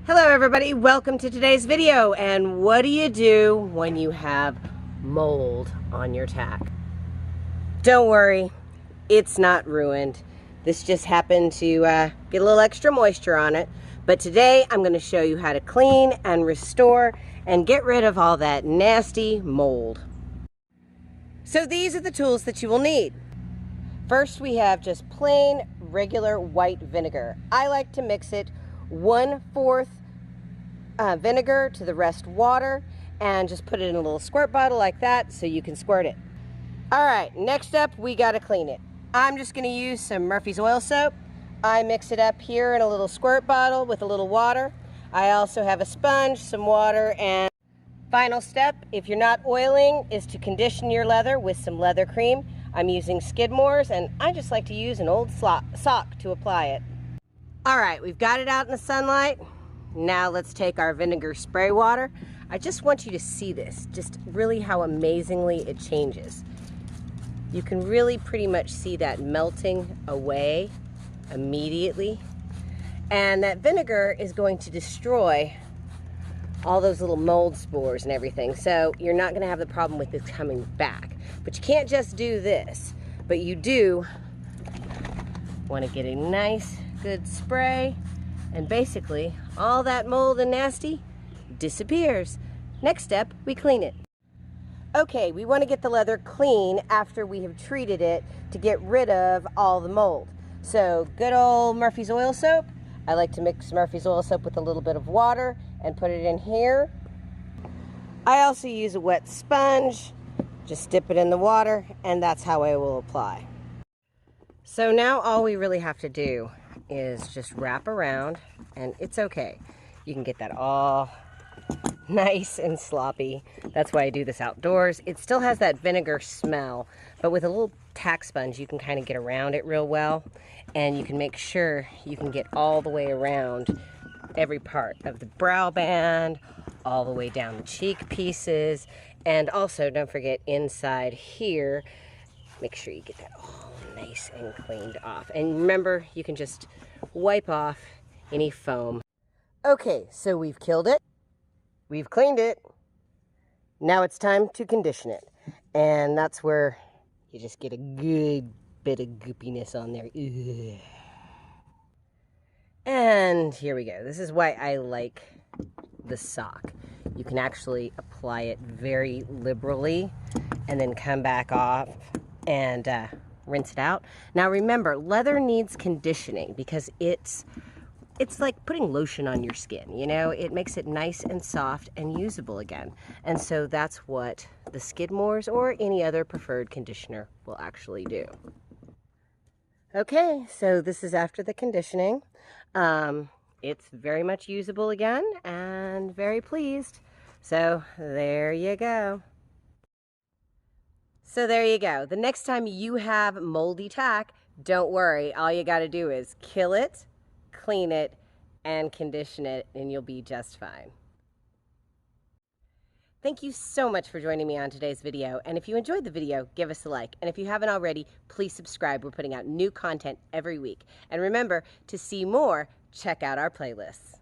Hello everybody, welcome to today's video. And what do you do when you have mold on your tack? Don't worry, it's not ruined. This just happened to get a little extra moisture on it. But today I'm going to show you how to clean and restore and get rid of all that nasty mold. So these are the tools that you will need. First, we have just plain regular white vinegar. I like to mix it 1/4 vinegar to the rest water, and just put it in a little squirt bottle like that so you can squirt it. All right, next up we got to clean it. I'm just going to use some Murphy's oil soap. I mix it up here in a little squirt bottle with a little water. I also have a sponge, some water, and final step, if you're not oiling, is to condition your leather with some leather cream. I'm using Skidmore's, and I just like to use an old sock to apply it. All right, we've got it out in the sunlight. Now let's take our vinegar spray water. I just want you to see this, just really how amazingly it changes. You can really pretty much see that melting away immediately. And that vinegar is going to destroy all those little mold spores and everything. So you're not gonna have the problem with this coming back. But you can't just do this, but you do wanna get a nice, good spray, and basically all that mold and nasty disappears. Next step, we clean it. Okay, we want to get the leather clean after we have treated it to get rid of all the mold. So good old Murphy's oil soap. I like to mix Murphy's oil soap with a little bit of water and put it in here. I also use a wet sponge. Just dip it in the water, and that's how I will apply. So now all we really have to do is just wrap around, and it's okay. You can get that all nice and sloppy. That's why I do this outdoors. It still has that vinegar smell, but with a little tack sponge you can kind of get around it real well, and you can make sure you can get all the way around every part of the brow band, all the way down the cheek pieces, and also don't forget inside here. Make sure you get that all nice and cleaned off. And remember, you can just wipe off any foam. Okay, so we've killed it. We've cleaned it. Now it's time to condition it. And that's where you just get a good bit of goopiness on there. Ugh. And here we go. This is why I like the sock. You can actually apply it very liberally and then come back off and rinse it out. Now remember, leather needs conditioning because it's like putting lotion on your skin, you know? It makes it nice and soft and usable again. And so that's what the Skidmore's or any other preferred conditioner will actually do. Okay, so this is after the conditioning. It's very much usable again and very pleased. So there you go. So there you go. The next time you have moldy tack, don't worry. All you got to do is kill it, clean it, and condition it, and you'll be just fine. Thank you so much for joining me on today's video. And if you enjoyed the video, give us a like. And if you haven't already, please subscribe. We're putting out new content every week. And remember, to see more, check out our playlists.